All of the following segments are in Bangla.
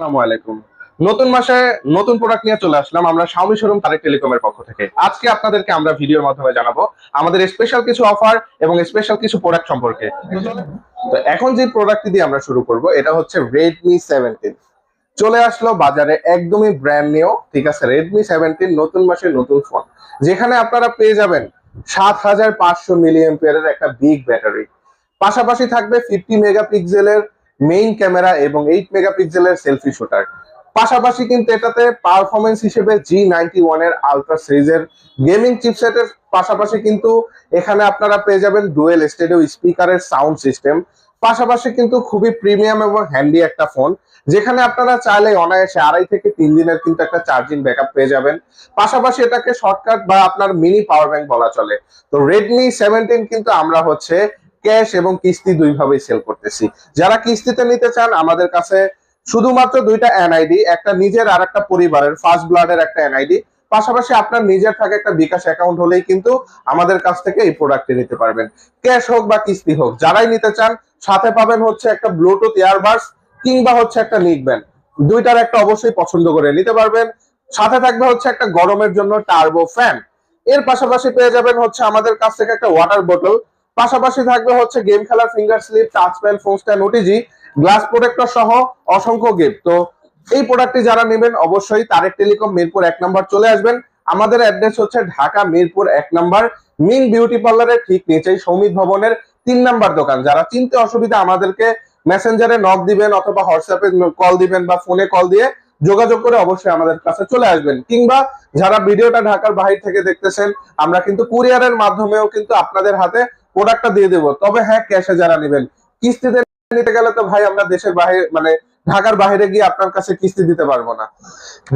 আসসালামু আলাইকুম। নতুন মাসে নতুন প্রোডাক্ট নিয়ে চলে আসলাম আমরা শাওমি শোরুম তারেক টেলিকমের পক্ষ থেকে। আজকে আপনাদেরকে আমরা ভিডিওর মাধ্যমে জানাবো আমাদের স্পেশাল কিছু অফার এবং স্পেশাল কিছু প্রোডাক্ট সম্পর্কে। তো এখন যে প্রোডাক্টটি দিয়ে আমরা শুরু করব এটা হচ্ছে Redmi 17। চলে আসলো বাজারে একদমই ব্র্যান্ড নিউ, ঠিক আছে। Redmi 17 নতুন মাসে নতুন ফোন, যেখানে আপনারা পেয়ে যাবেন 7500 মিলি অ্যাম্পিয়ারের একটা বিগ ব্যাটারি, পাশাপাশি থাকবে 50 মেগাপিক্সেলের মেইন ক্যামেরা এবং 8 মেগাপিক্সেলের সেলফি শুটার। পাশাপাশি কিন্তু এটাতে পারফরমেন্স হিসেবে G91 এর আলট্রা সিরিজের গেমিং চিপসেটের পাশাপাশি কিন্তু এখানে আপনারা পেয়ে যাবেন ডুয়েল স্টেরিও স্পিকারের সাউন্ড সিস্টেম। পাশাপাশি কিন্তু খুবই প্রিমিয়াম এবং হ্যান্ডি একটা ফোন, যেখানে আপনারা চাইলে অনায়াসে 2.5 থেকে 3 দিনের কিন্তু একটা চার্জিং ব্যাকআপ পেয়ে যাবেন। পাশাপাশি এটাকে শর্টকাট বা আপনার মিনি পাওয়ার ব্যাংক বলা চলে। তো Redmi 17 কিন্তু আমরা হচ্ছে ক্যাশ এবং কিস্তি দুইভাবেই সেল করতেছি। যারা কিস্তিতে নিতে চান আমাদের কাছে শুধুমাত্র দুইটা এনআইডি, একটা নিজের আর একটা পরিবারের ফার্স্ট ব্লাডের একটা এনআইডি, পাশাপাশি আপনার নিজের থাকে একটা বিকাশ অ্যাকাউন্ট হলেই কিন্তু আমাদের কাছ থেকে এই প্রোডাক্টটি নিতে পারবেন। ক্যাশ হোক বা কিস্তি হোক, যারাই নিতে চান সাথে পাবেন হচ্ছে একটা ব্লুটুথ ইয়ারবাডস কিংবা হচ্ছে একটা নিক ব্যান্ড, দুইটার একটা অবশ্যই পছন্দ করে নিতে পারবেন। সাথে থাকবে হচ্ছে একটা গরমের জন্য টার্বো ফ্যান। এর পাশাপাশি পেয়ে যাবেন হচ্ছে আমাদের কাছ থেকে একটা ওয়াটার বোতল। পাশাপাশি থাকবে হচ্ছে গেম খেলার finger slip, touch pen, phone stand, OTG, glass protector সহ অসংখ্য গিফট। তো এই প্রোডাক্টটি যারা নেবেন অবশ্যই তারেক টেলিকম মিরপুর 1 নম্বর চলে আসবেন। আমাদের অ্যাড্রেস হচ্ছে ঢাকা মিরপুর 1 নম্বর, মিং বিউটি পার্লারের ঠিক নিচেই সৌমিত ভবনের 3 নম্বর দোকান। যারা চিনতে অসুবিধা আমাদেরকে মেসেঞ্জারে নক দিবেন অথবা হোয়াটসঅ্যাপে কল দিবেন বা ফোনে কল দিয়ে যোগাযোগ করে অবশ্যই আমাদের কাছে চলে আসবেন। কিংবা যারা ভিডিওটা ঢাকার বাইরে থেকে দেখতেছেন, আমরা কিন্তু কুরিয়ারের মাধ্যমেও কিন্তু আপনাদের হাতে প্রোডাক্টটা দিয়ে দেবো। তবে হ্যাঁ, ক্যাশে যারা নেবেন, কিস্তিতে নিতে গেলে তো ভাই আমরা দেশের বাইরে মানে ঢাকার বাইরে গিয়ে আপনার কাছে কিস্তি দিতে পারবো না।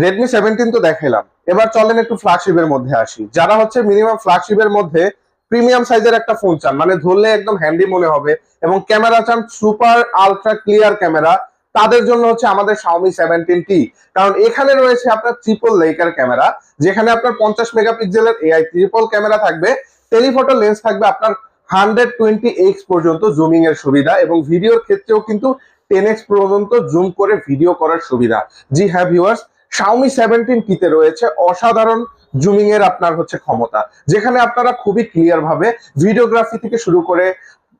Redmi 17 তো দেখাইলাম, এবার চলেন একটু ফ্ল্যাগশিপের মধ্যে আসি। যারা হচ্ছে মিনিমাম ফ্ল্যাগশিপের মধ্যে প্রিমিয়াম সাইজের একটা ফোন চান, মানে ধরলে একদম হ্যান্ডি মনে হবে এবং ক্যামেরা চান সুপার আলট্রা ক্লিয়ার ক্যামেরা, তাদের জন্য হচ্ছে আমাদের Xiaomi 17T। কারণ এখানে রয়েছে আপনার ট্রিপল লেয়ার ক্যামেরা, যেখানে আপনার 50 মেগাপিক্সেলের এআই ট্রিপল ক্যামেরা থাকবে, টেলিফটো লেন্স থাকবে আপনার 120x পর্যন্ত জুমিং এর সুবিধা, এবং ভিডিওর ক্ষেত্রেও কিন্তু 10x পর্যন্ত জুম করে ভিডিও করার সুবিধা। জি হ্যাঁ ভিউয়ার্স, Xiaomi 17T তে রয়েছে অসাধারণ জুমিং এর আপনার হচ্ছে ক্ষমতা, যেখানে আপনারা খুবই ক্লিয়ার ভাবে ভিডিওগ্রাফি থেকে শুরু করে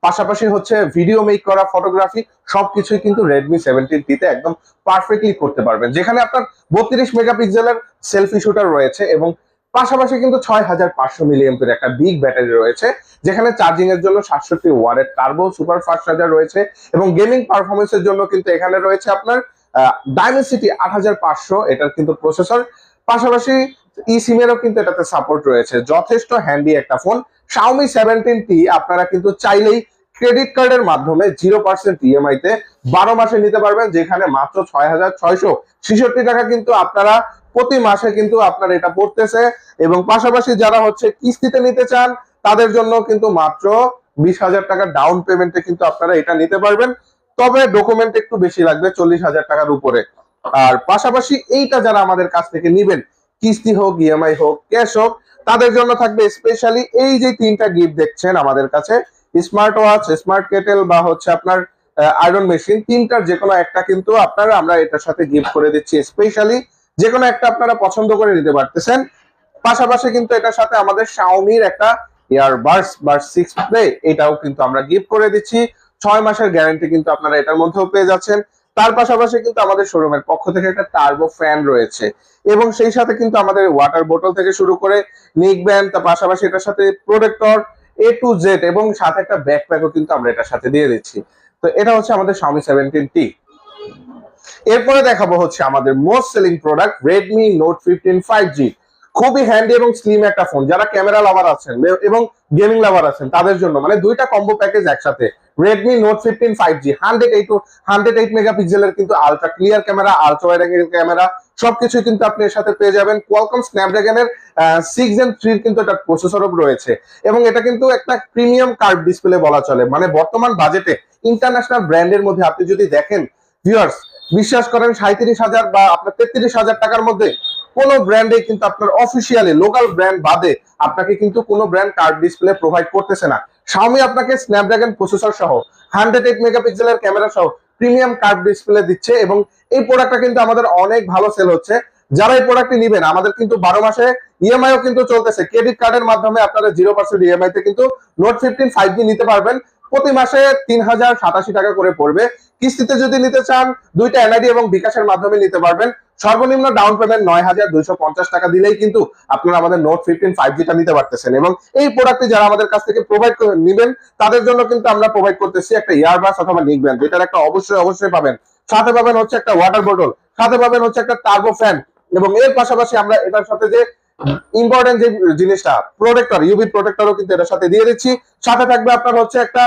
পাশাপাশি হচ্ছে ভিডিও মেক করা, ফটোগ্রাফি সবকিছুই কিন্তু Redmi 17T তে একদম পারফেক্টলি করতে পারবেন। যেখানে আপনার 32 মেগাপিক্সেলের সেলফি শুটার রয়েছে এবং পাশাপাশি কিন্তু 6500 মিলি অ্যাম্পিয়ার একটা বিগ ব্যাটারি রয়েছে, যেখানে চার্জিং এর জন্য 67 ওয়াটের টার্বো সুপার ফাস্ট চার্জার রয়েছে, এবং গেমিং পারফরমেন্সের জন্য কিন্তু এখানে রয়েছে আপনার ডাইমেনসিটি 8500 এটার কিন্তু প্রসেসর। পাশাপাশি ই সিম এরও কিন্তু এটাতে সাপোর্ট রয়েছে। যথেষ্ট হ্যান্ডি একটা ফোন। Xiaomi 17T আপনারা কিন্তু চাইলেই ক্রেডিট কার্ডের মাধ্যমে 0% ইএমআই তে 12 মাসে নিতে পারবেন, যেখানে মাত্র 6666 টাকা কিন্তু আপনারা প্রতি মাসে কিন্তু আপনার এটা পড়তেছে। এবং পাশাপাশি যারা হচ্ছে কিস্তিতে নিতে চান তাদের জন্য কিন্তু মাত্র 20,000 টাকা ডাউন পেমেন্টে কিন্তু আপনারা এটা নিতে পারবেন। তবে ডকুমেন্ট একটু বেশি লাগবে, 40,000 টাকার উপরে। আর পাশাপাশি এইটা যারা আমাদের কাছ থেকে নিবেন, কিস্তি হোক, ইএমআই হোক, ক্যাশ হোক, তাদের জন্য থাকবে স্পেশালি এই যে 3টা গিফট দেখছেন আমাদের কাছে, স্মার্ট ওয়াচ, স্মার্ট কেটেল বা হচ্ছে আপনার আয়রন মেশিন, 3টার যে কোনো একটা কিন্তু আপনারা আমরা এটার সাথে গিফট করে দিচ্ছি স্পেশালি। যে কোনো একটা আপনারা পছন্দ করে নিতে পারতেছেন। পাশাপাশি কিন্তু এটার সাথে আমাদের Xiaomi-র একটা ইয়ারবাডস বাডস 6 প্লে, এটাও কিন্তু আমরা গিফট করে দিচ্ছি। 6 মাসের গ্যারান্টি কিন্তু আপনারা এটার মধ্যেও পেয়ে যাচ্ছেন। তার পাশাপাশি কিন্তু আমাদের শোরুমের পক্ষ থেকে একটা টার্বো ফ্যান রয়েছে, এবং সেই সাথে কিন্তু আমাদের ওয়াটার বোতল থেকে শুরু করে নিক ব্যান্ড, তার পাশাপাশি এটার সাথে প্রোটেক্টর এ টু জেড, এবং সাথে একটা ব্যাকপ্যাকও কিন্তু আমরা এটার সাথে দিয়ে দিচ্ছি। তো এটা হচ্ছে আমাদের Xiaomi 17T। এরপরে দেখাবো হচ্ছে আমাদের most selling product Redmi Note 15 5G। খুবই হ্যান্ডি এবং স্লিম একটা ফোন। যারা ক্যামেরা লাভার আছেন এবং গেমিং লাভার আছেন তাদের জন্য, মানে দুইটা কম্বো প্যাকেজ একসাথে। Redmi Note 15 5G 108 মেগাপিক্সেলের কিন্তু ultra clear camera, ultra wide angle camera সবকিছু কিন্তু আপনি এর সাথে পেয়ে যাবেন। Qualcomm Snapdragon-এর 6 Gen 3 কিন্তু এটা প্রসেসরও রয়েছে, এবং এটা কিন্তু একটা প্রিমিয়াম কার্ভ ডিসপ্লে বলা চলে। মানে বর্তমান বাজেটে ইন্টারন্যাশনাল ব্র্যান্ডের মধ্যে আপনি যদি দেখেন ভিউয়ার্স, বিশ্বাস করেন 37,000 বা আপনার 33,000 টাকার মধ্যে কোন ব্র্যান্ডে কিন্তু আপনার অফিসিয়ালি লোকাল ব্র্যান্ড বাদে আপনাকে কিন্তু কোনো ব্র্যান্ড কার্ভ ডিসপ্লে প্রোভাইড করতেছে না। Xiaomi আপনাকে স্ন্যাপড্রাগন প্রসেসর সহ 108 মেগাপিক্সেলের ক্যামেরা সহ প্রিমিয়াম কার্ভ ডিসপ্লে দিচ্ছে এবং এই প্রোডাক্টটা কিন্তু আমাদের অনেক ভালো সেল হচ্ছে। যারা এই প্রোডাক্টটি নেবেন, আমাদের কিন্তু 12 মাসে ইএমআইও কিন্তু চলতেছে। ক্রেডিট কার্ডের মাধ্যমে আপনারা 0% ইএমআই তে কিন্তু নোট 15 5G নিতে পারবেন। প্রতি মাসে 3087 টাকা করে পড়বে। কিস্তিতে যদি নিতে চান, দুইটা এনআইডি এবং বিকাশের মাধ্যমে নিতে পারবেন। সর্বনিম্ন ডাউন পেমেন্ট 9250 টাকা দিলেই কিন্তু আপনারা আমাদের নোট 15 5G টা নিতে পারতেছেন। এবং এই প্রোডাক্টটি যারা আমাদের কাছ থেকে প্রোভাইড করে নেবেন, তাদের জন্য কিন্তু আমরা প্রোভাইড করতেছি একটা ইয়ারবাস অথবা নিকব্যান্ড, যেটার একটা অবশ্যই পাবেন। সাথে পাবেন হচ্ছে একটা ওয়াটার বোতল, সাথে পাবেন হচ্ছে একটা টার্বো ফ্যান, এবং এর পাশাপাশি আমরা এটার সাথে যে ইম্পর্টেন্ট যে জিনিসটা প্রোটেক্টর, ইউভি প্রোটেক্টরও কিন্তু এটার সাথে দিয়ে দিচ্ছি। সাথে থাকবে আপনার হচ্ছে একটা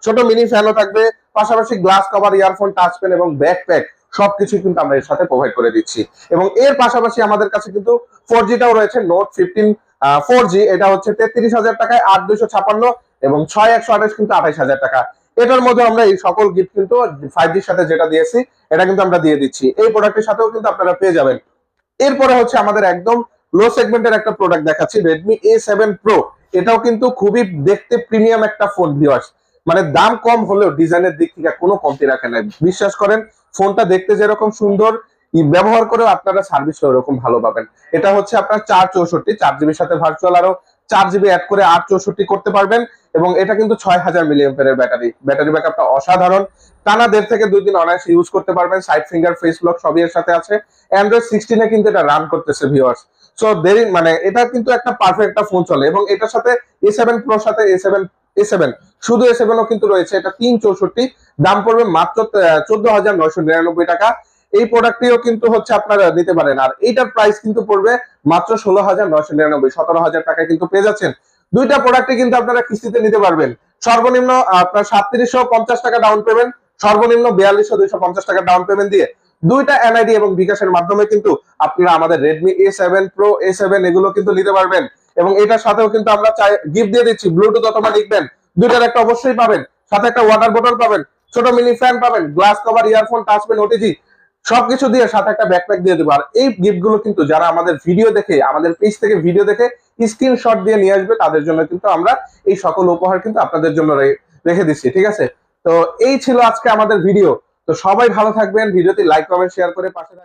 ছোট মিনি ফ্যানও থাকবে, পাশাপাশি glass cover, earphone, touch pen এবং ব্যাকপ্যাক সবকিছু কিন্তু আমরা এর সাথে প্রোভাইড করে দিচ্ছি। এবং এর পাশাপাশি আমাদের কাছে কিন্তু 4G টাও রয়েছে, নোট 15 4G। এটা হচ্ছে 33,000 টাকায় 8256 এবং 6128 কিন্তু 28,000 টাকা। এটার মধ্যে আমরা এই সকল গিফট কিন্তু 5Gর সাথে যেটা দিয়েছি এটা কিন্তু আমরা দিয়ে দিচ্ছি। এই প্রোডাক্টের সাথেও কিন্তু আপনারা পেয়ে যাবেন। এরপরে হচ্ছে আমাদের একদম লো সেগমেন্টের একটা প্রোডাক্ট দেখাচ্ছি, Redmi A7 Pro। এটাও কিন্তু খুবই দেখতে প্রিমিয়াম একটা ফোন ভিউয়ার্স, মানে দাম কম হলেও ডিজাইনের দিক থেকে কোনো কমতি রাখে না। বিশ্বাস করেন, ফোনটা দেখতে যেরকম সুন্দর, ব্যবহার করেও আপনারা সার্ভিসটা ওরকম ভালো পাবেন। এটা হচ্ছে আপনার 464, 4GB সাথে ভার্চুয়াল আরো 4GB অ্যাড করে 864 করতে পারবেন। এবং এটা কিন্তু 6000 মিলিঅ্যাম্পিয়ারের ব্যাটারি ব্যাকআপটা অসাধারণ। টানা 1.5 থেকে 2 দিন অনায়াসে ইউজ করতে পারবেন। সাইড ফিঙ্গার, ফেস লক সবই এর সাথে আছে। অ্যান্ড্রয়েড 16 এ কিন্তু এটা রান করতেছে ভিউয়ার্স। সো দেরি মানে এটা কিন্তু একটা পারফেক্ট একটা ফোন চলে। এবং এটার সাথে A7 Pro সাথে A7 শুধু A7 ও কিন্তু রয়েছে। এটা 364, দাম পড়বে মাত্র 14,999 টাকা। এই প্রোডাক্টটিও কিন্তু হচ্ছে আপনারা নিতে পারেন। আর এইটার প্রাইস কিন্তু পড়বে মাত্র 16,999, 17,000 টাকায় কিন্তু পেয়ে যাচ্ছেন। দুইটা প্রোডাক্টই কিন্তু আপনারা কিস্তিতে নিতে পারবেন। সর্বনিম্ন আপনার 3750 টাকা ডাউন পেমেন্ট, সর্বনিম্ন 4250 টাকা ডাউন পেমেন্ট দিয়ে দুইটা এনআইডি এবং বিকাশের মাধ্যমে কিন্তু আপনারা আমাদের Redmi A7 Pro, A7 এগুলো কিন্তু নিতে পারবেন। এবং এটার সাথেও কিন্তু আমরা গিফট দিয়ে দিচ্ছি, ব্লুটুথ অথবা নিকবেন, দুইটার একটা অবশ্যই পাবেন। সাথে একটা ওয়াটার বোতল পাবেন, ছোট মিনি ফ্যান পাবেন, glass cover, earphone, touch pen, OTG সবকিছু দিয়ে সাথে একটা ব্যাকপ্যাক দিয়ে দেবো। আর এই গিফট গুলো কিন্তু যারা আমাদের ভিডিও দেখে, আমাদের পেজ থেকে ভিডিও দেখে স্ক্রিনশট দিয়ে নিয়ে আসবে, তাদের জন্য কিন্তু আমরা এই সকল উপহার কিন্তু আপনাদের জন্য রেখে দিচ্ছি। ঠিক আছে, তো এই ছিল আজকে আমাদের ভিডিও। তো সবাই ভালো থাকবেন, ভিডিওটি লাইক, কমেন্ট, শেয়ার করে পাশে থাকবেন।